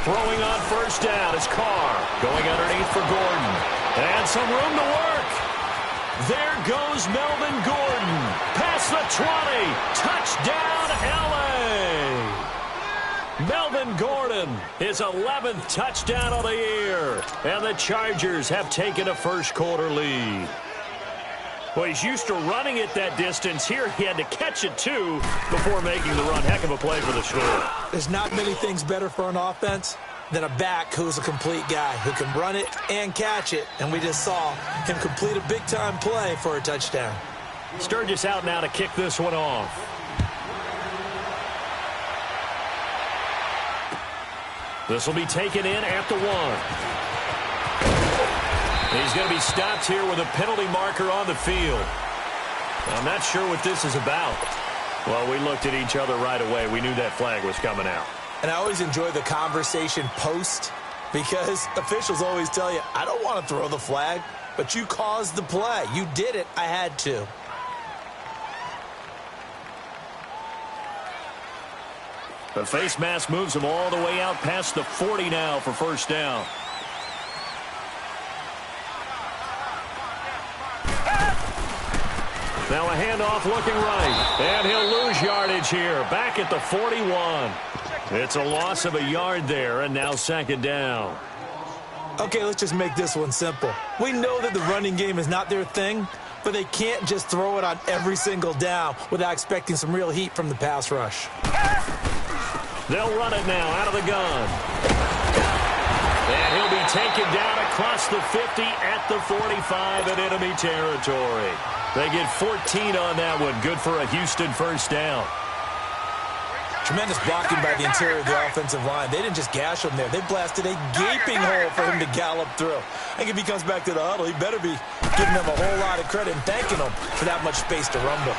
Throwing on first down is Carr. Going underneath for Gordon. And some room to work. There goes Melvin Gordon. Past the 20. Touchdown, L.A. Melvin Gordon, his 11th touchdown of the year. And the Chargers have taken a first-quarter lead. Well, he's used to running it that distance. Here he had to catch it, too, before making the run. Heck of a play for the score. There's not many things better for an offense than a back who's a complete guy, who can run it and catch it. And we just saw him complete a big-time play for a touchdown. Sturgis out now to kick this one off. This will be taken in at the 1. He's going to be stopped here with a penalty marker on the field. I'm not sure what this is about. Well, we looked at each other right away. We knew that flag was coming out. And I always enjoy the conversation post, because officials always tell you, I don't want to throw the flag, but you caused the play. You did it. I had to. The face mask moves him all the way out past the 40 now for first down. Now a handoff looking right. And he'll lose yardage here. Back at the 41. It's a loss of a yard there, and now second down. Okay, let's just make this one simple. We know that the running game is not their thing, but they can't just throw it on every single down without expecting some real heat from the pass rush. They'll run it now out of the gun. And he'll be taken down across the 50 at the 45 in enemy territory. They get 14 on that one. Good for a Houston first down. Tremendous blocking by the interior of the offensive line. They didn't just gash him there. They blasted a gaping hole for him to gallop through. I think if he comes back to the huddle, he better be giving them a whole lot of credit and thanking them for that much space to rumble.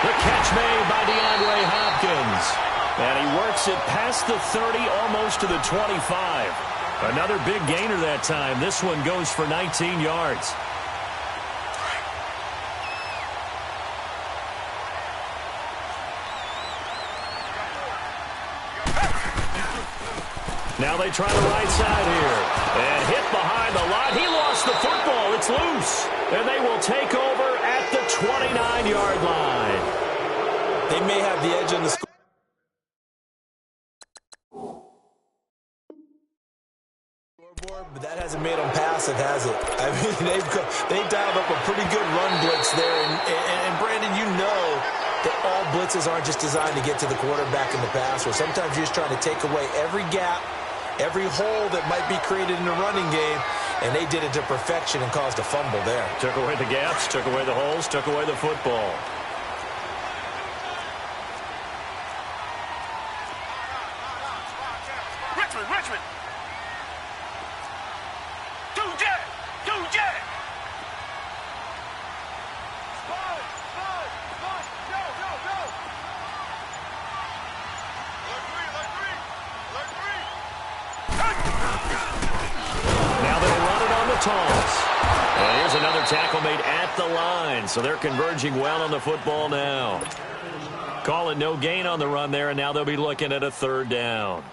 The catch made by DeAndre Hopkins. And he works it past the 30, almost to the 25. Another big gainer that time. This one goes for 19 yards. Now they try the right side here. And hit behind the line. He lost the football. It's loose. And they will take over at the 29-yard line. They may have the edge on the score. But that hasn't made them passive, has it? I mean, they've dialed up a pretty good run blitz there. And Brandon, you know that all blitzes aren't just designed to get to the quarterback in the pass. Or sometimes you're just trying to take away every gap, every hole that might be created in the running game. And they did it to perfection and caused a fumble there. Took away the gaps, took away the holes, took away the football. Richmond. Two jet. Now they'll run it on the toss. And here's another tackle made at the line. So they're converging well on the football now. Call it no gain on the run there, and now they'll be looking at a third down.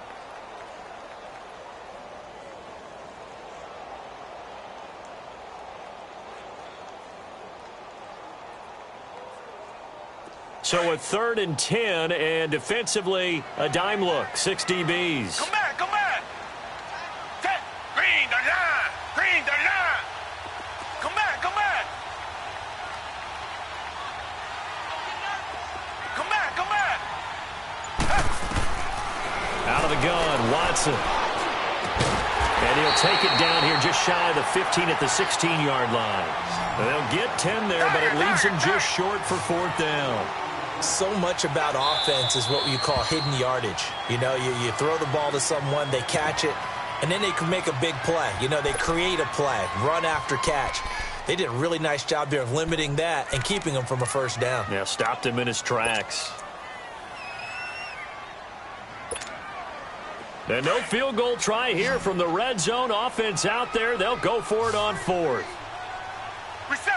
So a 3rd and 10, and defensively, a dime look. 6 DBs. Come back. Green the line. Come back. Come back. Out of the gun, Watson. And he'll take it down here just shy of the 15 at the 16-yard line. They'll get 10 there, but it leaves them just short for 4th down. So much about offense is what you call hidden yardage. You know, you throw the ball to someone, they catch it, and then they can make a big play. You know, they create a play, run after catch. They did a really nice job there of limiting that and keeping him from a first down. Yeah, stopped him in his tracks. And no field goal try here from the red zone offense out there. They'll go for it on 4th. Reset.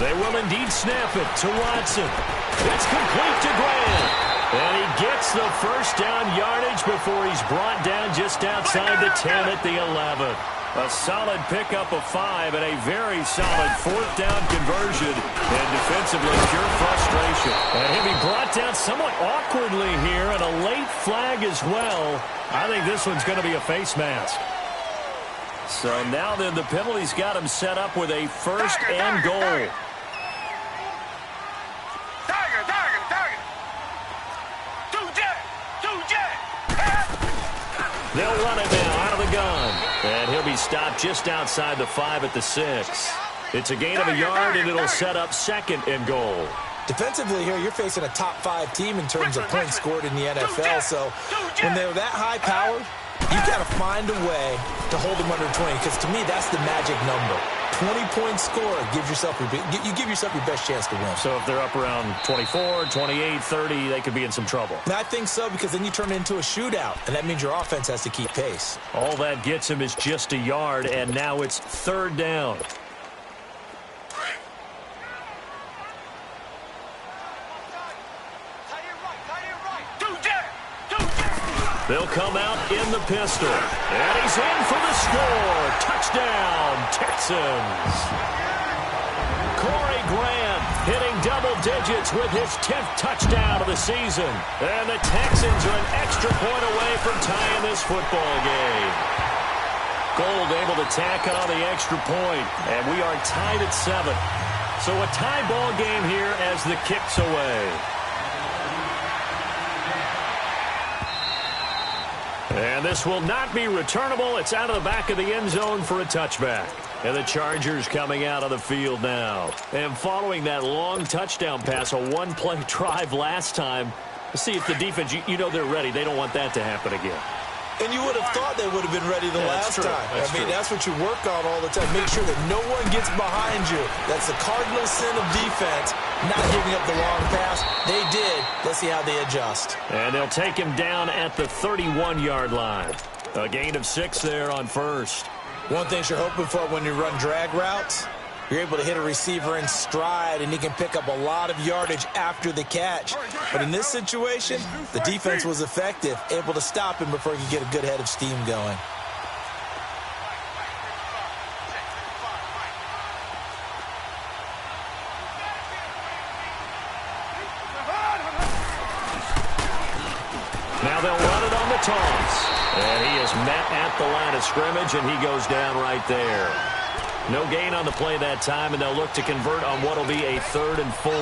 They will indeed snap it to Watson. It's complete to Grant. And he gets the first down yardage before he's brought down just outside the 10 at the 11. A solid pickup of 5 and a very solid fourth down conversion. And defensively, pure frustration. And he'll be brought down somewhat awkwardly here, and a late flag as well. I think this one's going to be a face mask. So now then the penalty's got him set up with a first and goal. They'll run it now out of the gun. And he'll be stopped just outside the 5 at the 6. It's a gain of a yard, and it'll set up second and goal. Defensively here, you're facing a top 5 team in terms of points scored in the NFL. So when they're that high powered, you've got to find a way to hold them under 20, because to me, that's the magic number. 20-point score gives yourself you give yourself your best chance to win. So if they're up around 24, 28, 30, they could be in some trouble. And I think so, because then you turn it into a shootout, and that means your offense has to keep pace. All that gets him is just a yard, and now it's third down. They'll come out in the pistol. And he's in for the score. Touchdown, Texans. Corey Grant hitting double digits with his 10th touchdown of the season. And the Texans are an extra point away from tying this football game. Gold able to tack on the extra point. And we are tied at 7. So a tie ball game here as the kick's away. And this will not be returnable. It's out of the back of the end zone for a touchback. And the Chargers coming out of the field now. And following that long touchdown pass, a one-play drive last time, let's see if the defense, you know they're ready. They don't want that to happen again. And you would have thought they would have been ready the last time. That's what you work on all the time. Make sure that no one gets behind you. That's the cardinal sin of defense, not giving up the long pass. They did. Let's see how they adjust. And they'll take him down at the 31-yard line. A gain of 6 there on first. One thing you're hoping for when you run drag routes, you're able to hit a receiver in stride, and he can pick up a lot of yardage after the catch. But in this situation, the defense was effective, able to stop him before he could get a good head of steam going. Now they'll run it on the toss. And he is met at the line of scrimmage, and he goes down right there. No gain on the play that time, and they'll look to convert on what will be a 3rd and 4.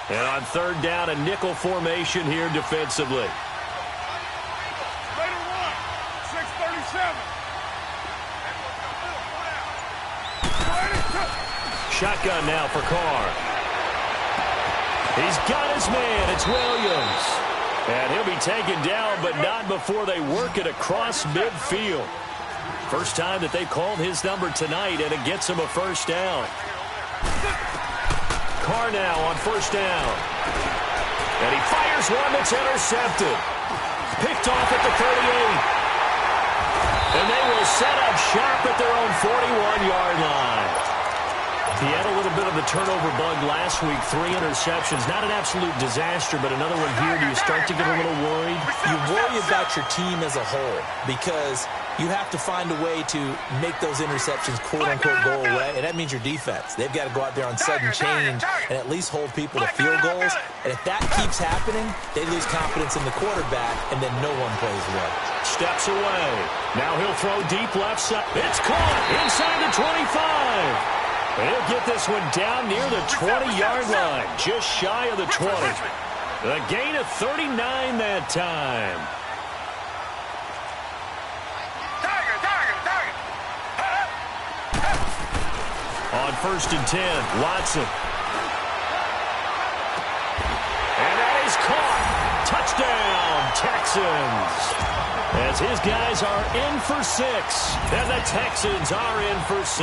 And on 3rd down, a nickel formation here defensively. Shotgun now for Carr. He's got his man. It's Williams. And he'll be taken down, but not before they work it across midfield. First time that they called his number tonight, and it gets him a first down. Carr now on first down. And he fires one that's intercepted. Picked off at the 38. And they will set up shop at their own 41-yard line. He had a little bit of the turnover bug last week, 3 interceptions. Not an absolute disaster, but another one here. Do you start to get a little worried? You worry about your team as a whole because you have to find a way to make those interceptions quote-unquote go away, and that means your defense. They've got to go out there on sudden change and at least hold people to field goals. And if that keeps happening, they lose confidence in the quarterback, and then no one plays well. Steps away. Now he'll throw deep left side. It's caught inside the 25. He'll get this one down near the 20-yard line, just shy of the 20. A gain of 39 that time. On 1st and 10, Watson. And that is caught. Touchdown, Texans. As his guys are in for 6, and the Texans are in for 6.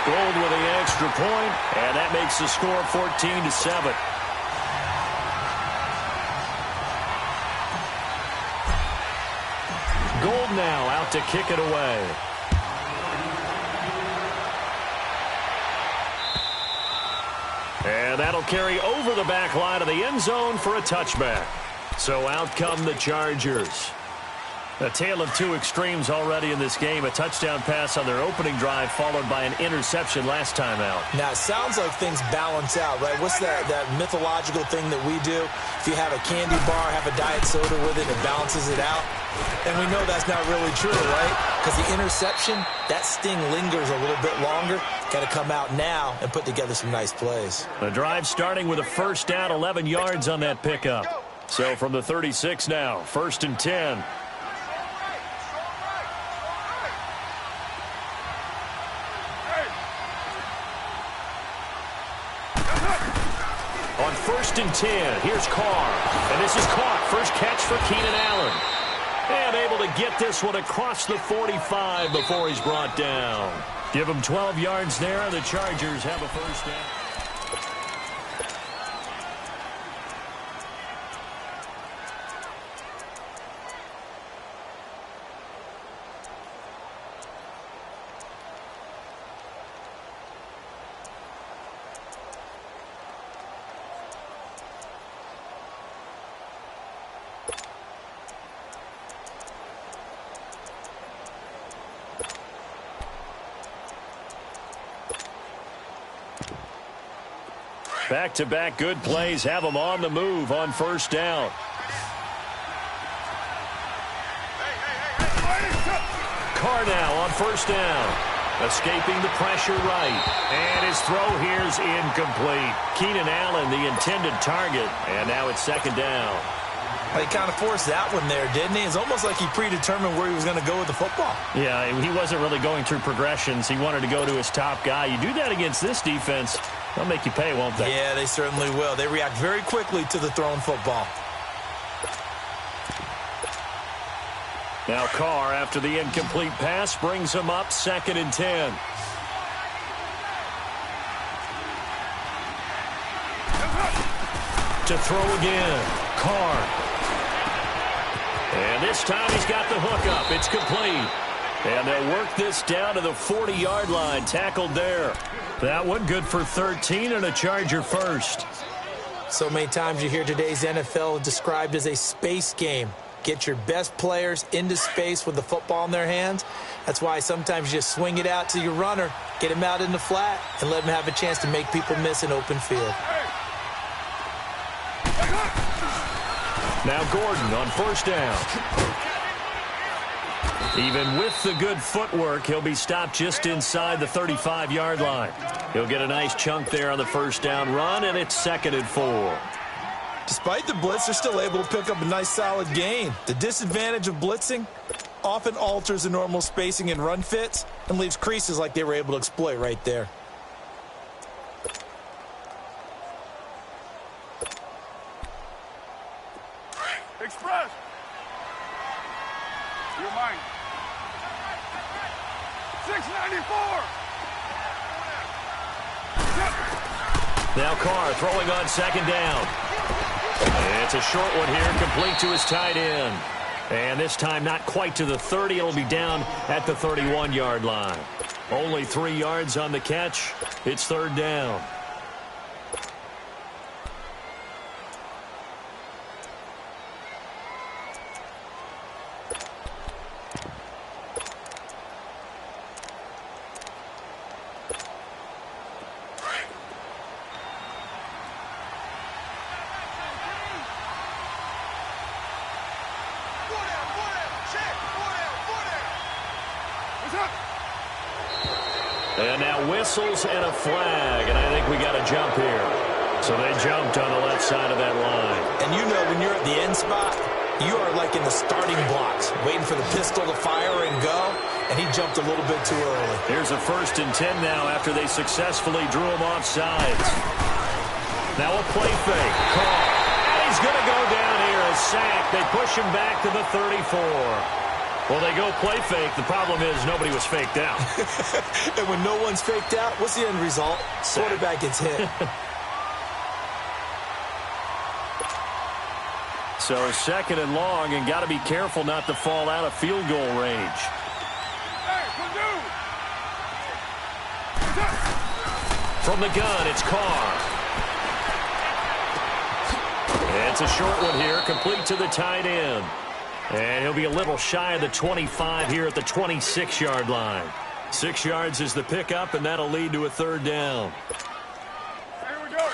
Gold with the extra point, and that makes the score 14-7. Gold now out to kick it away. And that'll carry over the back line of the end zone for a touchback. So out come the Chargers. A tale of two extremes already in this game. A touchdown pass on their opening drive followed by an interception last time out. Now, it sounds like things balance out, right? What's that mythological thing that we do? If you have a candy bar, have a diet soda with it, it balances it out. And we know that's not really true, right? Because the interception, that sting lingers a little bit longer. Got to come out now and put together some nice plays. The drive starting with a first down, 11 yards on that pickup. So from the 36 now, 1st and 10. On 1st and 10, here's Carr. And this is caught. First catch for Keenan Allen. And able to get this one across the 45 before he's brought down. Give him 12 yards there, and the Chargers have a first down. Back-to-back good plays have them on the move on first down. Carr now on first down. Escaping the pressure right. And his throw here's incomplete. Keenan Allen, the intended target. And now it's 2nd down. He kind of forced that one there, didn't he? It's almost like he predetermined where he was going to go with the football. Yeah, he wasn't really going through progressions. He wanted to go to his top guy. You do that against this defense, they'll make you pay, won't they? Yeah, they certainly will. They react very quickly to the thrown football. Now Carr, after the incomplete pass, brings him up 2nd and 10. To throw again, Carr. And this time he's got the hook up. It's complete. And they'll work this down to the 40-yard line. Tackled there. That one good for 13 and a Charger first. So many times you hear today's NFL described as a space game. Get your best players into space with the football in their hands. That's why sometimes you just swing it out to your runner, get him out in the flat, and let him have a chance to make people miss an open field. Now Gordon on first down. Even with the good footwork, he'll be stopped just inside the 35-yard line. He'll get a nice chunk there on the first down run, and it's 2nd and 4. Despite the blitz, they're still able to pick up a nice solid gain. The disadvantage of blitzing often alters the normal spacing and run fits and leaves creases like they were able to exploit right there. Express. You're mine. 694. Now Carr throwing on 2nd down. It's a short one here, complete to his tight end. And this time not quite to the 30. It'll be down at the 31-yard line. Only 3 yards on the catch. It's 3rd down. And now whistles and a flag, and I think we got a jump here. So they jumped on the left side of that line. And you know when you're at the end spot, you are like in the starting blocks, waiting for the pistol to fire and go, and he jumped a little bit too early. Here's a 1st and 10 now after they successfully drew him off sides. Now a play fake. Carr. And he's going to go down here, a sack. They push him back to the 34. Well, they go play fake. The problem is nobody was faked out. And when no one's faked out, what's the end result? Quarterback gets hit. So second and long, and got to be careful not to fall out of field goal range. From the gun, it's Carr. It's a short one here, complete to the tight end. And he'll be a little shy of the 25 here at the 26-yard line. 6 yards is the pickup, and that'll lead to a third down. Here we go.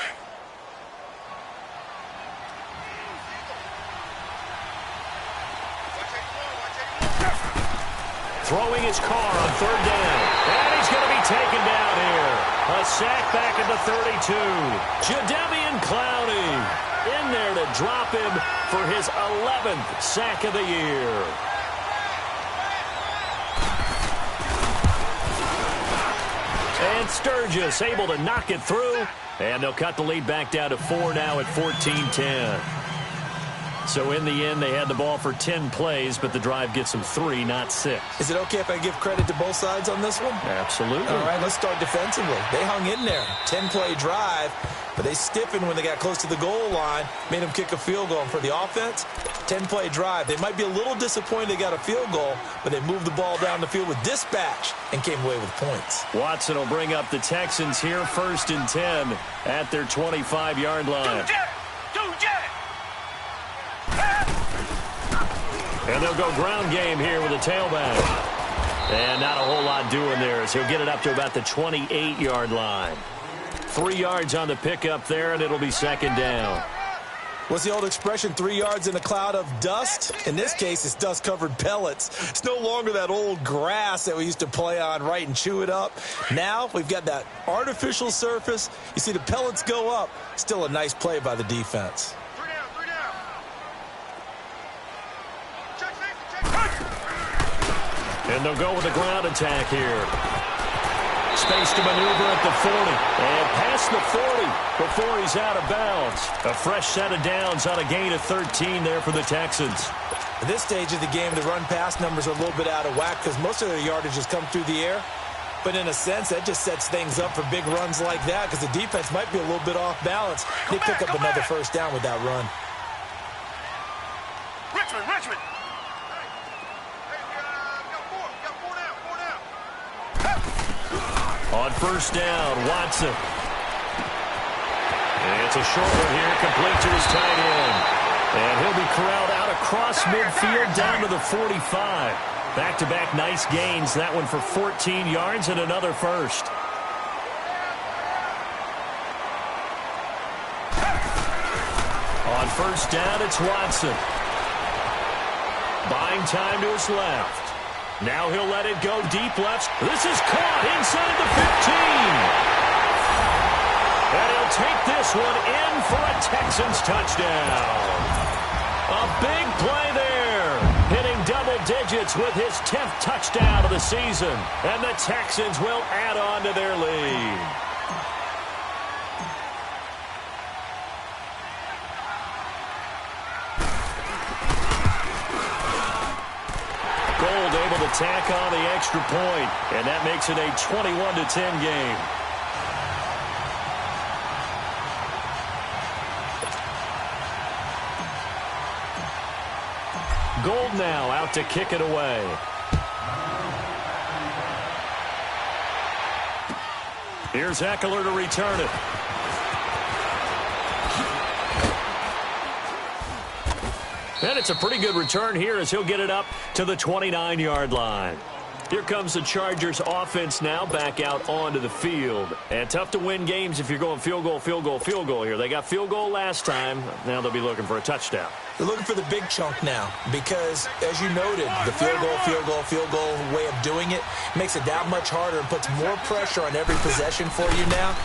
Throwing his Carr on third down. And he's going to be taken down here. A sack back at the 32. Jadeveon Clowney in there to drop him for his 11th sack of the year. And Sturgis able to knock it through. And they'll cut the lead back down to 4 now at 14-10. So in the end, they had the ball for 10 plays, but the drive gets them 3, not 6. Is it okay if I give credit to both sides on this one? Absolutely. All right, let's start defensively. They hung in there. 10-play drive, but they stiffened when they got close to the goal line, made them kick a field goal. And for the offense, 10-play drive. They might be a little disappointed they got a field goal, but they moved the ball down the field with dispatch and came away with points. Watson will bring up the Texans here, 1st and 10 at their 25-yard line. And they'll go ground game here with a tailback. And not a whole lot doing there as he'll get it up to about the 28-yard line. 3 yards on the pickup there, and it'll be second down. What's the old expression, 3 yards in a cloud of dust? In this case, it's dust-covered pellets. It's no longer that old grass that we used to play on, right, and chew it up. Now we've got that artificial surface. You see the pellets go up. Still a nice play by the defense. And they'll go with a ground attack here. Space to maneuver at the 40. And past the 40 before he's out of bounds. A fresh set of downs on a gain of 13 there for the Texans. At this stage of the game, the run-pass numbers are a little bit out of whack because most of their yardage has come through the air. But in a sense, that just sets things up for big runs like that because the defense might be a little bit off balance. They pick up another first down with that run. Richmond. On first down, Watson. And it's a short one here, complete to his tight end. And he'll be corralled out across midfield down to the 45. Back-to-back nice gains. That one for 14 yards and another first. On first down, it's Watson. Buying time to his left. Now he'll let it go deep left. This is caught inside the 15. And he'll take this one in for a Texans touchdown. A big play there. Hitting double digits with his 10th touchdown of the season. And the Texans will add on to their lead. Gold able to tack on the extra point, and that makes it a 21-10 game. Gold now out to kick it away. Here's Eckler to return it. And it's a pretty good return here as he'll get it up to the 29-yard line. Here comes the Chargers offense now back out onto the field. And tough to win games if you're going field goal here. They got field goal last time. Now they'll be looking for a touchdown. They're looking for the big chunk now because, as you noted, the field goal way of doing it makes it that much harder and puts more pressure on every possession for you now.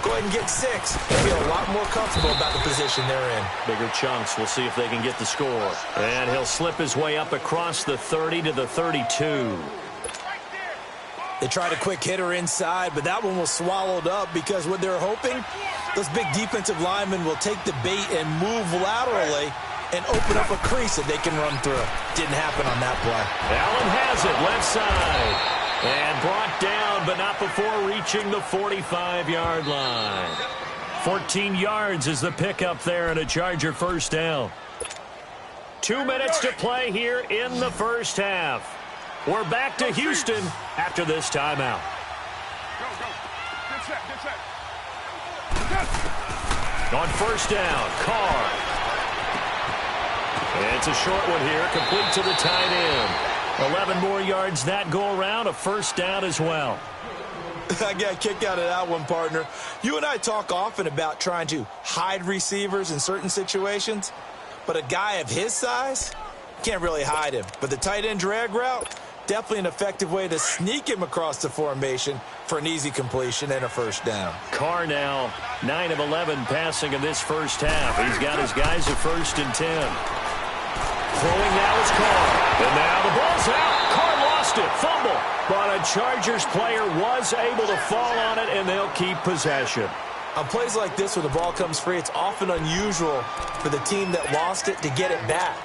Go ahead and get 6 and feel a lot more comfortable about the position they're in. Bigger chunks. We'll see if they can get the score. And he'll slip his way up across the 30 to the 32. They tried a quick hitter inside, but that one was swallowed up because what they're hoping, those big defensive linemen will take the bait and move laterally and open up a crease that they can run through. Didn't happen on that play. Allen has it left side. And brought down, but not before reaching the 45-yard line. 14 yards is the pickup there and a Charger first down. 2 minutes to play here in the first half. We're back to Houston after this timeout. Go, go. Get set, get set. On first down, Carr. It's a short one here, complete to the tight end. 11 more yards that go around, a first down as well. I got a kick out of that one, partner. You and I talk often about trying to hide receivers in certain situations, but a guy of his size can't really hide him. But the tight end drag route, definitely an effective way to sneak him across the formation for an easy completion and a first down. Carr now 9 of 11 passing in this first half. He's got his guys at 1st and 10. Throwing now is Carr. And now the ball's out. Carr lost it. Fumble. But a Chargers player was able to fall on it, and they'll keep possession. On plays like this where the ball comes free, it's often unusual for the team that lost it to get it back.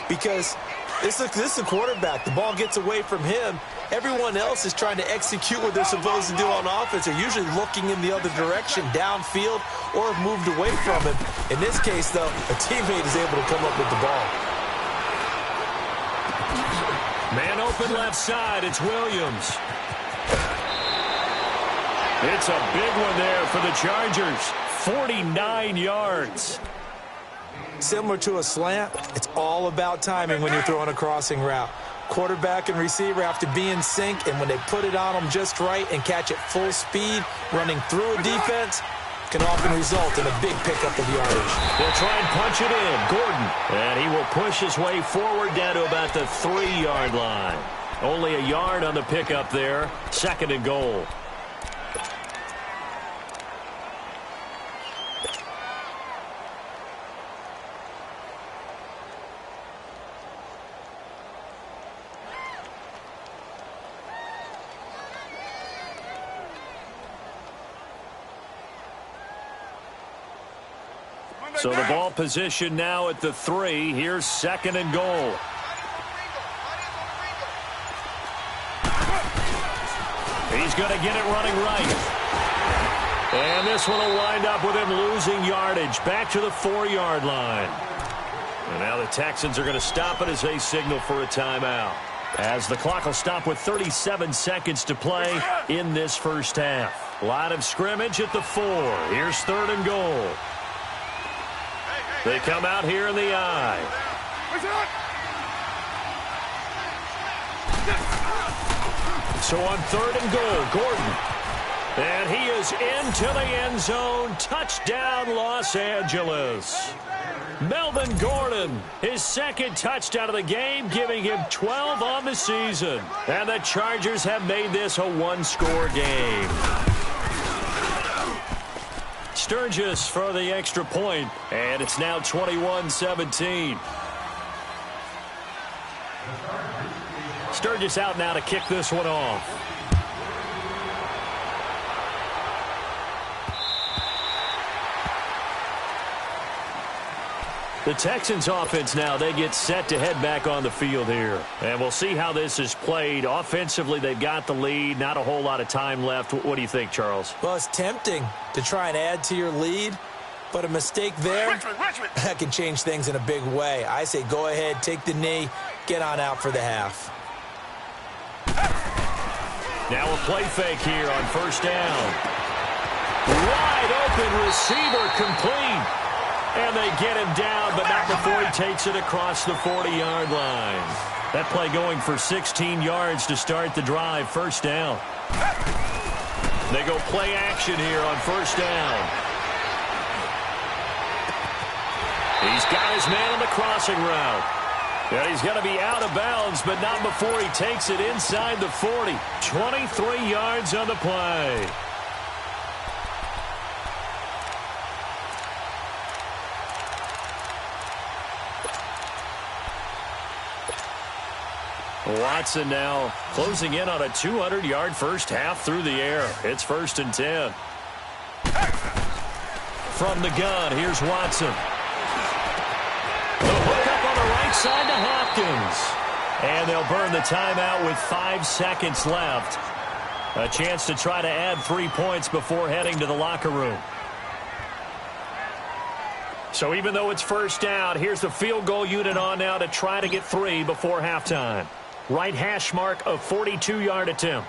Because this is a quarterback. The ball gets away from him. Everyone else is trying to execute what they're supposed to do on offense. They're usually looking in the other direction, downfield, or have moved away from him. In this case, though, a teammate is able to come up with the ball. Man open left side. It's Williams. It's a big one there for the Chargers. 49 yards. Similar to a slant, it's all about timing when you're throwing a crossing route. Quarterback and receiver have to be in sync, and when they put it on them just right and catch it full speed, running through a defense can often result in a big pickup of yardage. They'll try and punch it in. Gordon. And he will push his way forward down to about the 3-yard line. Only a yard on the pickup there. 2nd and goal. So the ball position now at the 3. Here's 2nd and goal. He's going to get it running right. And this one will wind up with him losing yardage. Back to the 4-yard line. And now the Texans are going to stop it as they signal for a timeout. As the clock will stop with 37 seconds to play in this first half. Line of scrimmage at the 4. Here's 3rd and goal. They come out here in the I. So on 3rd and goal, Gordon. And he is into the end zone. Touchdown, Los Angeles. Melvin Gordon, his 2nd touchdown of the game, giving him 12 on the season. And the Chargers have made this a 1-score game. Sturgis for the extra point, and it's now 21-17. Sturgis out now to kick this one off. The Texans offense now, they get set to head back on the field here. And we'll see how this is played. Offensively, they've got the lead. Not a whole lot of time left. What do you think, Charles? Well, it's tempting to try and add to your lead, but a mistake there, that can change things in a big way. I say go ahead, take the knee, get on out for the half. Now a play fake here on 1st down. Wide open receiver complete. And they get him down, but not before he takes it across the 40-yard line. That play going for 16 yards to start the drive. 1st down. They go play action here on 1st down. He's got his man on the crossing route. And he's going to be out of bounds, but not before he takes it inside the 40. 23 yards on the play. Watson now closing in on a 200-yard first half through the air. It's 1st and 10. From the gun, here's Watson. The hook outside to Hopkins. And they'll burn the timeout with 5 seconds left. A chance to try to add 3 points before heading to the locker room. So even though it's first down, here's the field goal unit on now to try to get 3 before halftime. Right hash mark of 42-yard attempt.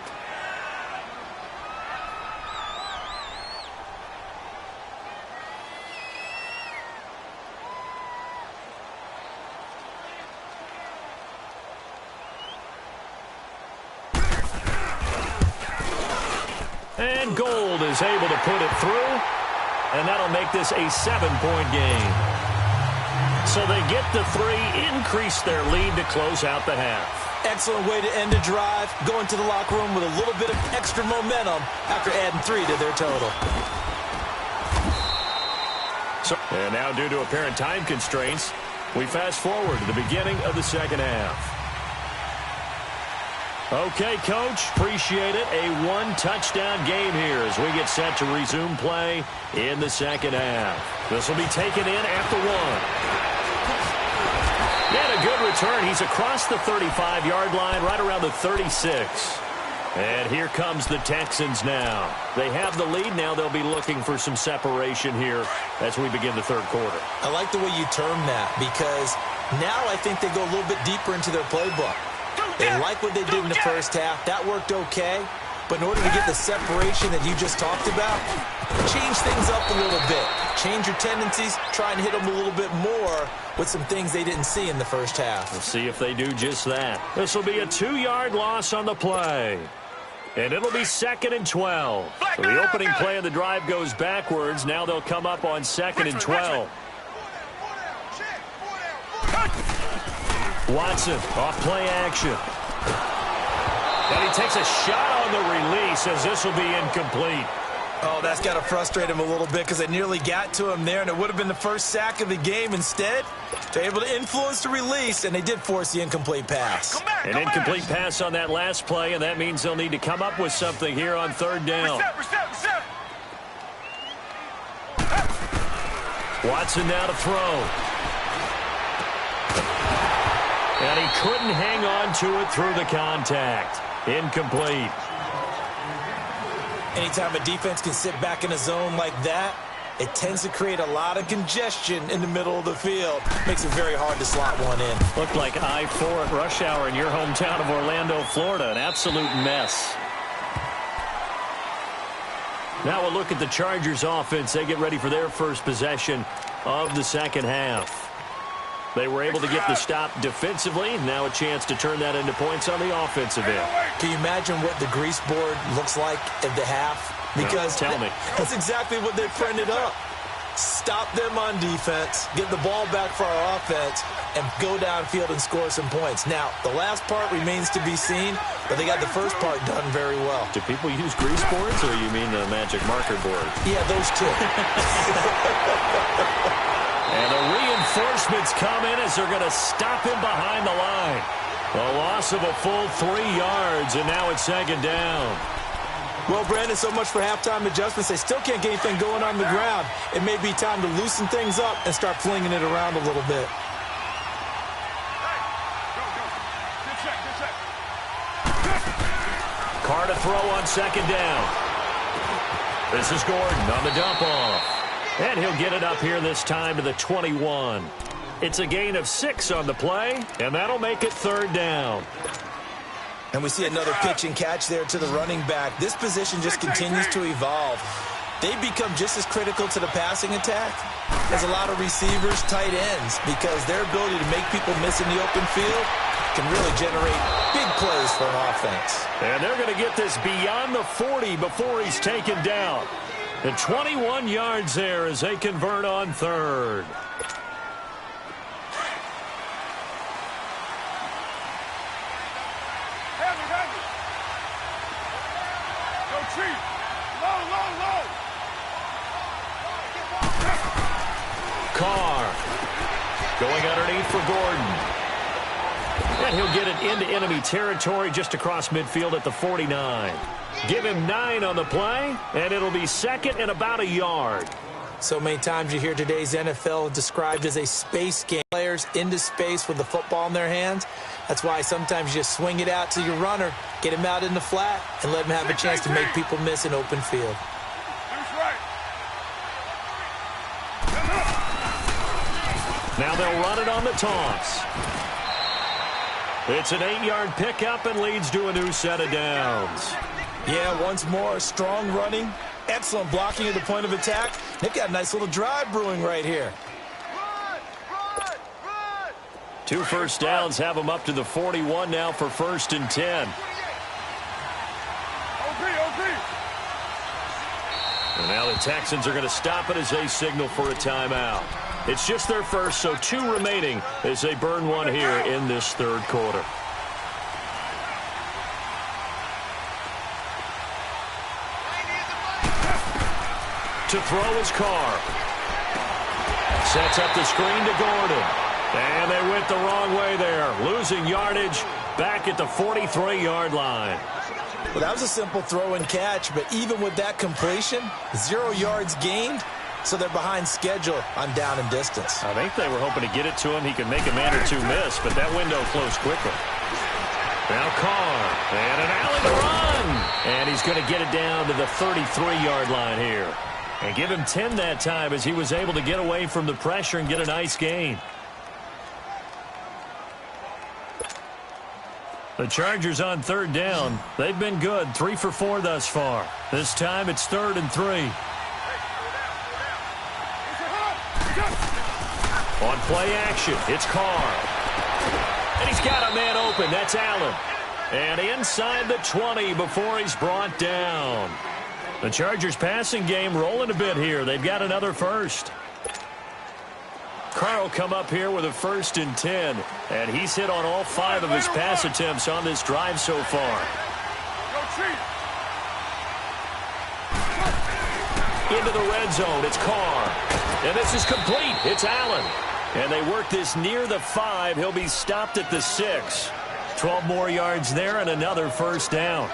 And Gold is able to put it through, and that'll make this a 7-point game. So they get the 3, increase their lead to close out the half. Excellent way to end a drive, going to the locker room with a little bit of extra momentum after adding 3 to their total. And now, due to apparent time constraints, we fast forward to the beginning of the second half. Okay, Coach, appreciate it. A 1-touchdown game here as we get set to resume play in the second half. This will be taken in at the 1. And a good return. He's across the 35-yard line, right around the 36. And here comes the Texans now. They have the lead. Now they'll be looking for some separation here as we begin the third quarter. I like the way you term that because now I think they go a little bit deeper into their playbook. They like what they did in the first half. That worked okay. But in order to get the separation that you just talked about, change things up a little bit. Change your tendencies. Try and hit them a little bit more with some things they didn't see in the first half. We'll see if they do just that. This will be a 2-yard loss on the play. And it'll be 2nd and 12. So the opening play of the drive goes backwards. Now they'll come up on 2nd and 12. Watson, off play action. And he takes a shot on the release as this will be incomplete. Oh, that's got to frustrate him a little bit because they nearly got to him there, and it would have been the first sack of the game. Instead, they're able to influence the release, and they did force the incomplete pass. An incomplete pass on that last play, and that means they'll need to come up with something here on 3rd down. Watson now to throw. And he couldn't hang on to it through the contact. Incomplete. Anytime a defense can sit back in a zone like that, it tends to create a lot of congestion in the middle of the field. Makes it very hard to slot one in. Looked like I-4 at rush hour in your hometown of Orlando, Florida. An absolute mess. Now we'll look at the Chargers offense. They get ready for their first possession of the second half. They were able to get the stop defensively. Now a chance to turn that into points on the offensive end. Can you imagine what the grease board looks like at the half? Because tell me. That's exactly what they printed up. Stop them on defense, get the ball back for our offense, and go downfield and score some points. Now, the last part remains to be seen, but they got the first part done very well. Do people use grease boards, or you mean the magic marker board? Yeah, those two. And the reinforcements come in as they're going to stop him behind the line. A loss of a full 3 yards, and now it's 2nd down. Well, Brandon, so much for halftime adjustments. They still can't get anything going on the ground. It may be time to loosen things up and start flinging it around a little bit. Carr to throw on 2nd down. This is Gordon on the dump off. And he'll get it up here this time to the 21. It's a gain of 6 on the play, and that'll make it 3rd down. And we see another pitch and catch there to the running back. This position just continues to evolve. They become just as critical to the passing attack as a lot of receivers, tight ends, because their ability to make people miss in the open field can really generate big plays for an offense. And they're going to get this beyond the 40 before he's taken down. The 21 yards there as they convert on 3rd. Carr going underneath for Gordon. And he'll get it into enemy territory just across midfield at the 49. Give him 9 on the play, and it'll be 2nd and about a yard. So many times you hear today's NFL described as a space game. Players into space with the football in their hands. That's why sometimes you just swing it out to your runner, get him out in the flat, and let him have a chance to make people miss an open field. Now they'll run it on the toss. It's an 8-yard pickup and leads to a new set of downs. Yeah, once more, strong running, excellent blocking at the point of attack. They've got a nice little drive brewing right here. Two first downs have them up to the 41 now for 1st and 10. And now the Texans are going to stop it as they signal for a timeout. It's just their first, so 2 remaining as they burn one here in this 3rd quarter. To throw his Carr. Sets up the screen to Gordon. And they went the wrong way there. Losing yardage back at the 43-yard line. Well, that was a simple throw and catch, but even with that completion, 0 yards gained, so they're behind schedule on down and distance. I think they were hoping to get it to him. He could make a man or 2 miss, but that window closed quickly. Now Carr, and an alley to run. And he's going to get it down to the 33-yard line here. And give him 10 that time as he was able to get away from the pressure and get a nice gain. The Chargers on 3rd down. They've been good, 3 for 4 thus far. This time it's 3rd and 3. On play action, it's Carr. And he's got a man open. That's Allen. And inside the 20 before he's brought down. The Chargers passing game rolling a bit here. They've got another first. Carr will come up here with a 1st and 10. And he's hit on all 5 of his pass attempts on this drive so far. Into the red zone. It's Carr. And this is complete. It's Allen. And they work this near the 5. He'll be stopped at the 6. 12 more yards there and another 1st down.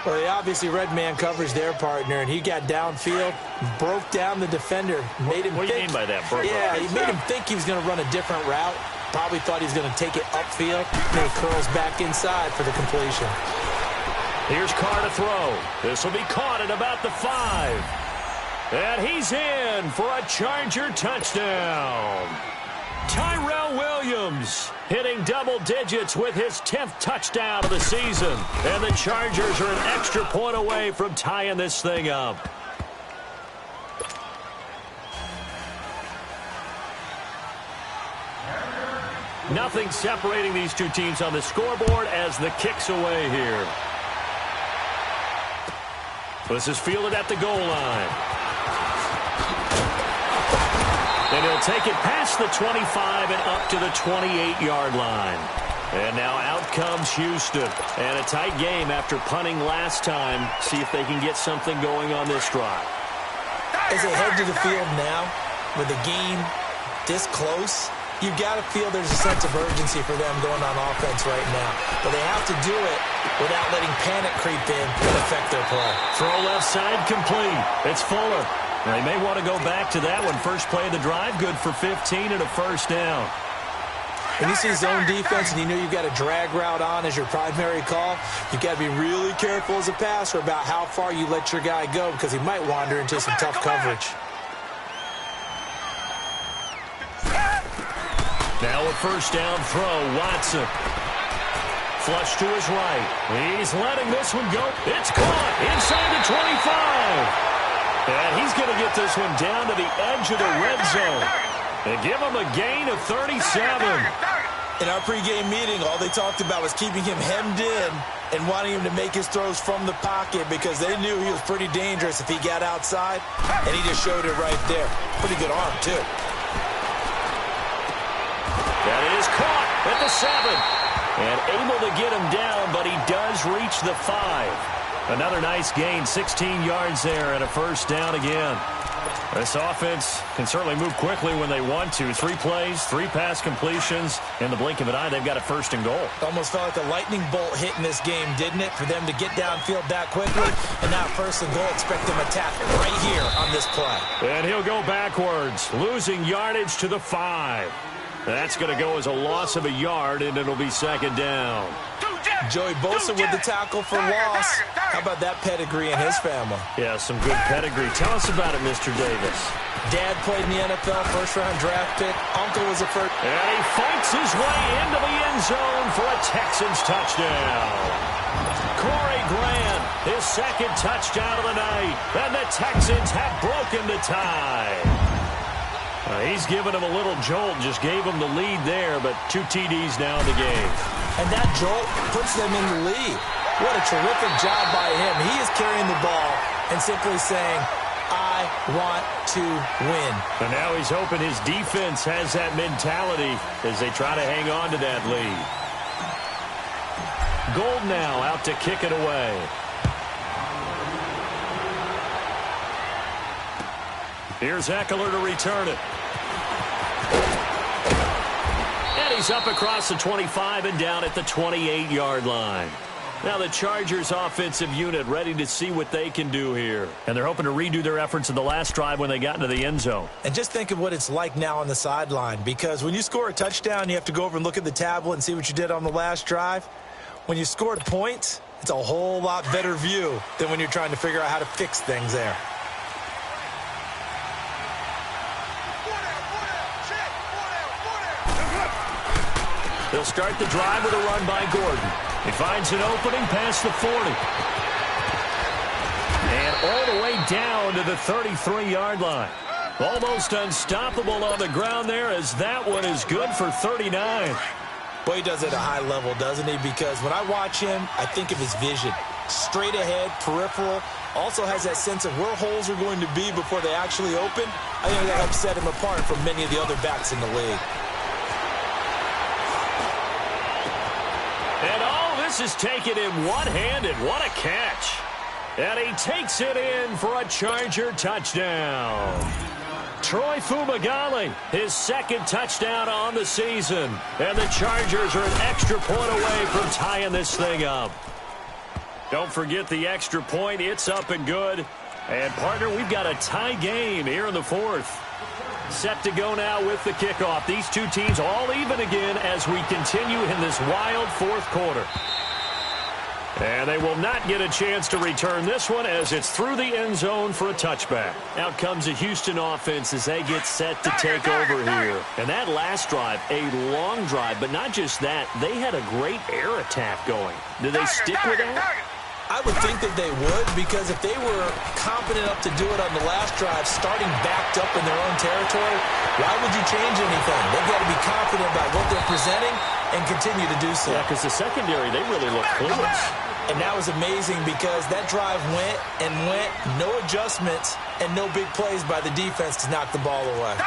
Well, they obviously red man coverage their partner, and he got downfield, broke down the defender, made him What do you mean by that, Burke? Yeah, he made him think he was going to run a different route. Probably thought he was going to take it upfield. And he curls back inside for the completion. Here's Carr to throw. This will be caught at about the 5. And he's in for a Charger touchdown. Tyrell Williams hitting double digits with his 10th touchdown of the season. And the Chargers are an extra point away from tying this thing up. Nothing separating these two teams on the scoreboard as the kick's away here. This is fielded at the goal line. And he'll take it past the 25 and up to the 28-yard line. And now out comes Houston. And a tight game after punting last time. See if they can get something going on this drive. As they head to the field now, with the game this close, you've got to feel there's a sense of urgency for them going on offense right now. But they have to do it without letting panic creep in and affect their play. Throw left side complete. It's Fuller. They may want to go back to that one. First play of the drive, good for 15 and a 1st down. When you see zone defense and you know you've got a drag route on as your primary call, you've got to be really careful as a passer about how far you let your guy go because he might wander into some tough coverage. Now a 1st down throw, Watson. Flush to his right. He's letting this one go. It's caught inside the 25. And he's going to get this one down to the edge of the red zone. And give him a gain of 37. In our pregame meeting, all they talked about was keeping him hemmed in and wanting him to make his throws from the pocket because they knew he was pretty dangerous if he got outside, and he just showed it right there. Pretty good arm, too. That is caught at the 7. And able to get him down, but he does reach the 5. Another nice gain, 16 yards there and a first down again. This offense can certainly move quickly when they want to. 3 plays, 3 pass completions. In the blink of an eye, they've got a first and goal. Almost felt like a lightning bolt hit in this game, didn't it? For them to get downfield that quickly. And now first and goal, expect them to attack right here on this play. And he'll go backwards, losing yardage to the 5. That's going to go as a loss of a yard, and it'll be second down. Joey Bosa with the tackle for loss. How about that pedigree in his family? Yeah, some good pedigree. Tell us about it, Mr. Davis. Dad played in the NFL, first-round draft pick. Uncle was a first. And he fights his way into the end zone for a Texans touchdown. Corey Grant, his second touchdown of the night. And the Texans have broken the tie. He's given him a little jolt, just gave him the lead there, but 2 TDs now in the game. And that jolt puts them in the lead. What a terrific job by him. He is carrying the ball and simply saying, I want to win. And now he's hoping his defense has that mentality as they try to hang on to that lead. Gold now out to kick it away. Here's Eckler to return it. And he's up across the 25 and down at the 28-yard line. Now the Chargers offensive unit ready to see what they can do here. And they're hoping to redo their efforts in the last drive when they got into the end zone. And just think of what it's like now on the sideline, because when you score a touchdown, you have to go over and look at the tablet and see what you did on the last drive. When you scored points, it's a whole lot better view than when you're trying to figure out how to fix things there. They'll start the drive with a run by Gordon. He finds an opening past the 40. And all the way down to the 33-yard line. Almost unstoppable on the ground there, as that one is good for 39. Boy, he does it at a high level, doesn't he? Because when I watch him, I think of his vision. Straight ahead, peripheral. Also has that sense of where holes are going to be before they actually open. I think that helps set him apart from many of the other backs in the league. And all this is taken in one-handed. What a catch. And he takes it in for a Charger touchdown. Troy Fumagalli, his second touchdown on the season. And the Chargers are an extra point away from tying this thing up. Don't forget the extra point. It's up and good. And, partner, we've got a tie game here in the 4th. Set to go now with the kickoff. These two teams all even again as we continue in this wild 4th quarter. And they will not get a chance to return this one as it's through the end zone for a touchback. Out comes the Houston offense as they get set to take over here. And that last drive, a long drive, but not just that. They had a great air attack going. Did they stick with that? I would think that they would, because if they were confident enough to do it on the last drive, starting backed up in their own territory, why would you change anything? They've got to be confident about what they're presenting and continue to do so. Yeah, because the secondary, they really look clueless. And that was amazing because that drive went and went, no adjustments, and no big plays by the defense to knock the ball away.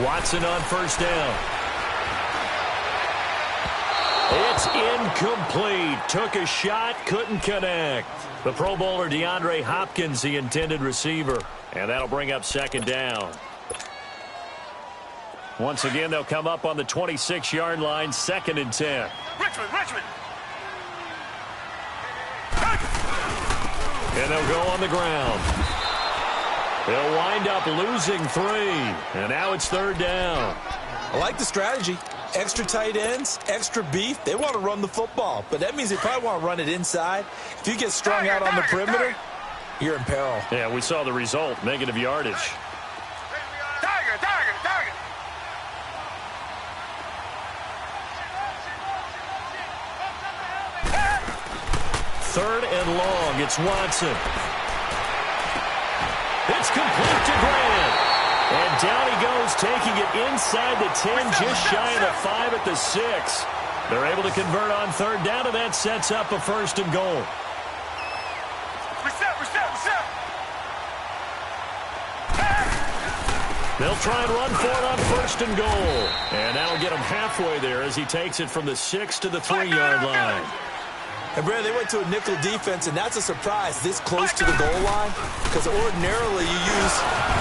Watson on first down. It's incomplete. Took a shot, couldn't connect. The Pro Bowler DeAndre Hopkins, the intended receiver. And that'll bring up second down. Once again, they'll come up on the 26-yard line, 2nd and 10. Richmond. And they'll go on the ground. They'll wind up losing 3. And now it's 3rd down. I like the strategy. Extra tight ends, extra beef. They want to run the football, but that means they probably want to run it inside. If you get strung out on the perimeter, you're in peril. Yeah, we saw the result, negative yardage. Target. 3rd and long. It's Watson. It's complete to Grant. And down he goes, taking it inside the 10, just shy of the 5 at the 6. They're able to convert on 3rd down, and that sets up a 1st and goal. Reset. They'll try and run for it on 1st and goal. And that'll get him halfway there as he takes it from the 6 to the 3-yard line. And, Brad, they went to a nickel defense, and that's a surprise this close to the goal line, because ordinarily you use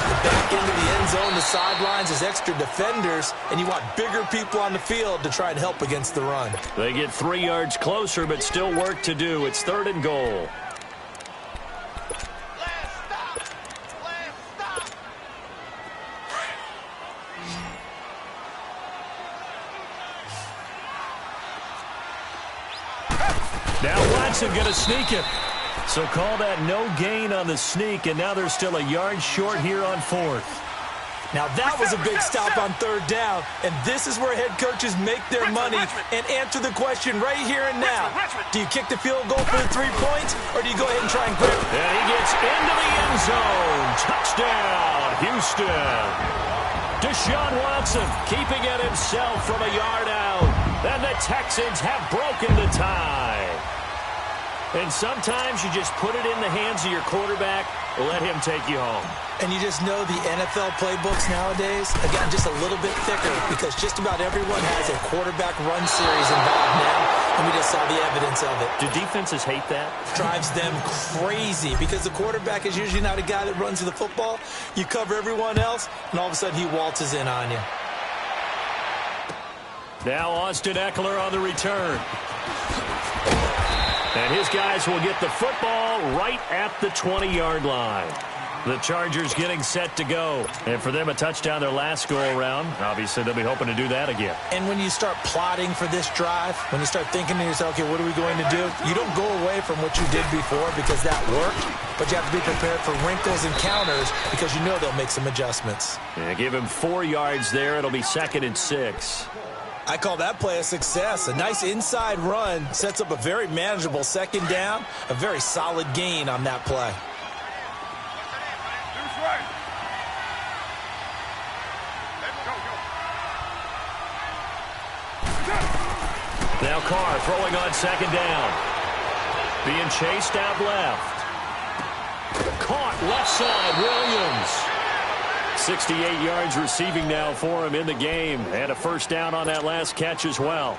the back end of the end zone, the sidelines as extra defenders, and you want bigger people on the field to try and help against the run. They get 3 yards closer, but still work to do. It's 3rd and goal. Now Watson going to sneak it. So call that no gain on the sneak, and now they're still a yard short here on 4th. Now that was a big stop on 3rd down, and this is where head coaches make their money and answer the question right here and now. Do you kick the field goal for the 3 points, or do you go ahead and try and grab it? And he gets into the end zone. Touchdown, Houston. Deshaun Watson keeping it himself from a yard out. And the Texans have broken the tie. And sometimes you just put it in the hands of your quarterback, let him take you home. And you just know the NFL playbooks nowadays, again, just a little bit thicker because just about everyone has a quarterback run series involved now, and we just saw the evidence of it. Do defenses hate that? Drives them crazy because the quarterback is usually not a guy that runs the football. You cover everyone else, and all of a sudden he waltzes in on you. Now Austin Eckler on the return. And his guys will get the football right at the 20-yard line. The Chargers getting set to go. And for them, a touchdown their last go-around. Obviously, they'll be hoping to do that again. And when you start plotting for this drive, when you start thinking to yourself, okay, what are we going to do? You don't go away from what you did before because that worked, but you have to be prepared for wrinkles and counters because you know they'll make some adjustments. Yeah, give him 4 yards there. It'll be 2nd and 6. I call that play a success. A nice inside run sets up a very manageable 2nd down, a very solid gain on that play. Now Carr throwing on 2nd down. Being chased out left. Caught left side, Williams. 68 yards receiving now for him in the game. And a 1st down on that last catch as well.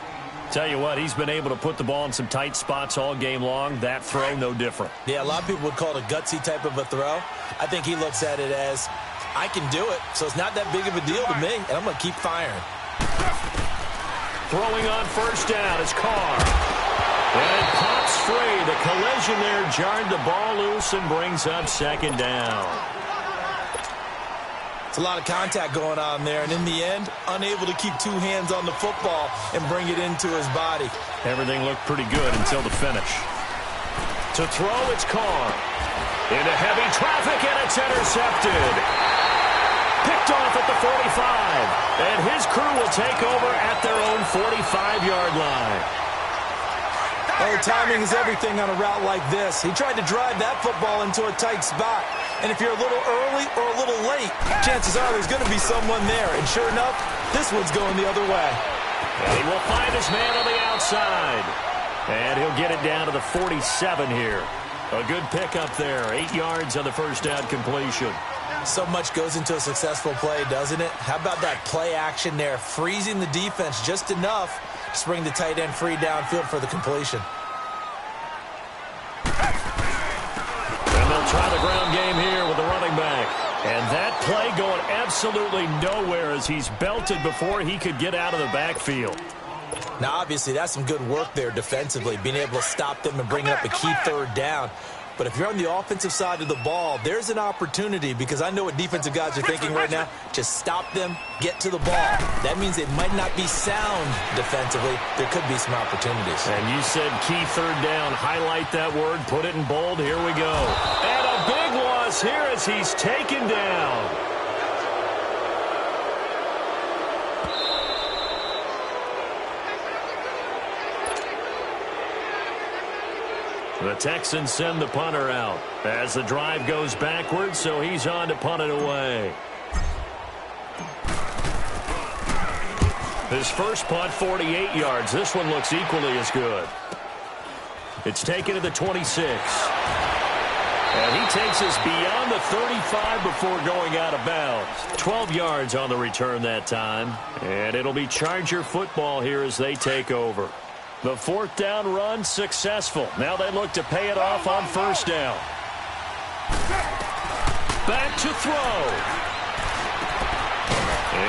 Tell you what, he's been able to put the ball in some tight spots all game long. That throw, no different. Yeah, a lot of people would call it a gutsy type of a throw. I think he looks at it as, I can do it, so it's not that big of a deal to me, and I'm going to keep firing. Throwing on 1st down is Carr. And it pops free. The collision there jarred the ball loose and brings up 2nd down. It's a lot of contact going on there, and in the end, unable to keep 2 hands on the football and bring it into his body. Everything looked pretty good until the finish. To throw, it's Carr. Into heavy traffic, and it's intercepted. Picked off at the 45. And his crew will take over at their own 45-yard line. Oh, timing is everything on a route like this. He tried to drive that football into a tight spot. And if you're a little early or a little late, chances are there's going to be someone there. And sure enough, this one's going the other way. And he will find his man on the outside. And he'll get it down to the 47 here. A good pickup there. 8 yards on the 1st down completion. So much goes into a successful play, doesn't it? How about that play action there? Freezing the defense just enough to bring the tight end free downfield for the completion. And they'll try the ground game here with the running back. And that play going absolutely nowhere as he's belted before he could get out of the backfield. Now, obviously, that's some good work there defensively, being able to stop them and bring up a key 3rd down. But if you're on the offensive side of the ball, there's an opportunity because I know what defensive guys are thinking right now. Just stop them, get to the ball. That means it might not be sound defensively. There could be some opportunities. And you said key 3rd down. Highlight that word. Put it in bold. Here we go. And a big loss here as he's taken down. The Texans send the punter out as the drive goes backwards, so he's on to punt it away. His first punt, 48 yards. This one looks equally as good. It's taken to the 26. And he takes us beyond the 35 before going out of bounds. 12 yards on the return that time. And it'll be Charger football here as they take over. The fourth down run successful. Now they look to pay it off on first down. Back to throw.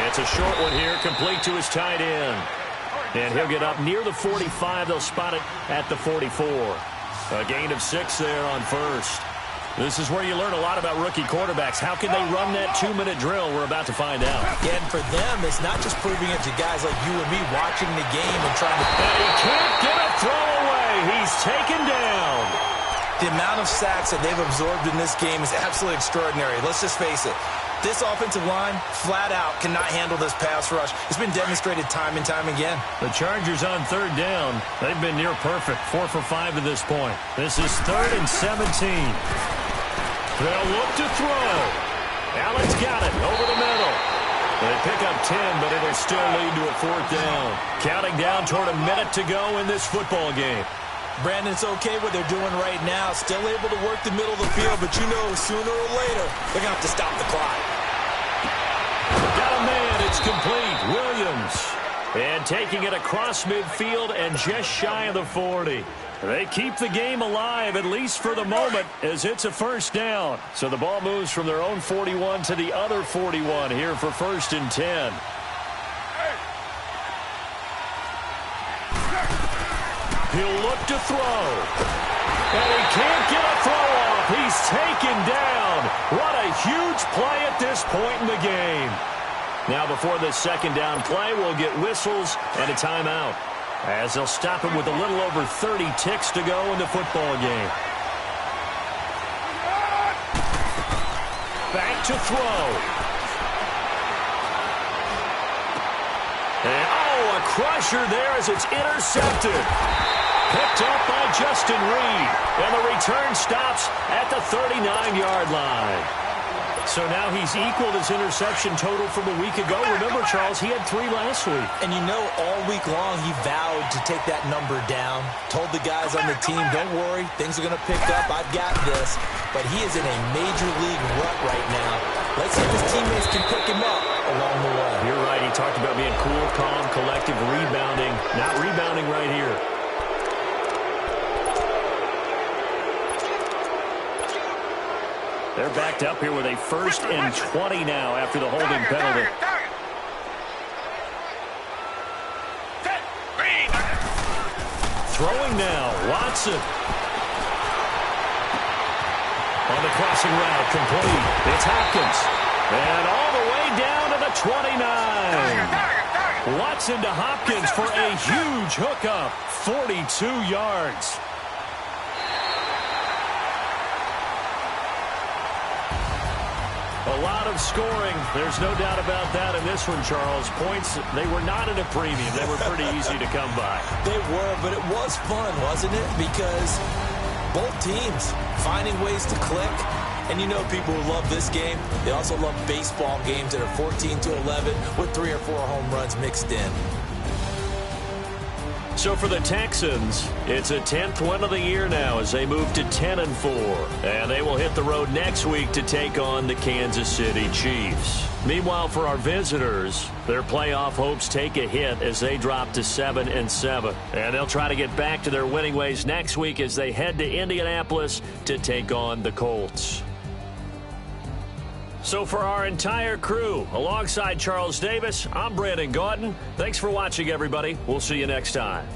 It's a short one here, complete to his tight end. And he'll get up near the 45. They'll spot it at the 44. A gain of 6 there on first. This is where you learn a lot about rookie quarterbacks. How can they run that 2-minute drill? We're about to find out. Yeah, and for them, it's not just proving it to guys like you and me watching the game and trying to... And he can't get a throw away. He's taken down. The amount of sacks that they've absorbed in this game is absolutely extraordinary. Let's just face it. This offensive line, flat out, cannot handle this pass rush. It's been demonstrated time and time again. The Chargers on third down. They've been near perfect. 4 for 5 to this point. This is 3rd and 17. They'll look to throw. Allen's got it over the middle. They pick up 10, but it'll still lead to a 4th down. Counting down toward a minute to go in this football game. Brandon, it's okay what they're doing right now. Still able to work the middle of the field, but you know sooner or later they're going to have to stop the clock. Got a man. It's complete. Williams. And taking it across midfield and just shy of the 40. They keep the game alive, at least for the moment, as it's a first down. So the ball moves from their own 41 to the other 41 here for 1st and 10. He'll look to throw. And he can't get a throw off. He's taken down. What a huge play at this point in the game. Now before this 2nd down play, we'll get whistles and a timeout, as they'll stop him with a little over 30 ticks to go in the football game. Back to throw. And, a crusher there as it's intercepted. Picked up by Justin Reed. And the return stops at the 39-yard line. So now he's equaled his interception total from a week ago. Remember, Charles, he had 3 last week. And you know, all week long he vowed to take that number down. Told the guys on the team, don't worry, things are going to pick up. I've got this. But he is in a major league rut right now. Let's see if his teammates can pick him up along the way. You're right. He talked about being cool, calm, collective, rebounding. Not rebounding right here. They're backed up here with a 1st and 20 now after the holding penalty. Throwing now, Watson. On the crossing route, complete. It's Hopkins. And all the way down to the 29. Watson to Hopkins for a huge hookup. 42 yards. A lot of scoring. There's no doubt about that in this one, Charles. Points, they were not at a premium. They were pretty easy to come by. They were, but it was fun, wasn't it? Because both teams finding ways to click. And you know people who love this game, they also love baseball games that are 14-11 with 3 or 4 home runs mixed in. So for the Texans, it's a 10th win of the year now as they move to 10-4. And they will hit the road next week to take on the Kansas City Chiefs. Meanwhile, for our visitors, their playoff hopes take a hit as they drop to 7-7. And they'll try to get back to their winning ways next week as they head to Indianapolis to take on the Colts. So for our entire crew, alongside Charles Davis, I'm Brandon Gaudin. Thanks for watching, everybody. We'll see you next time.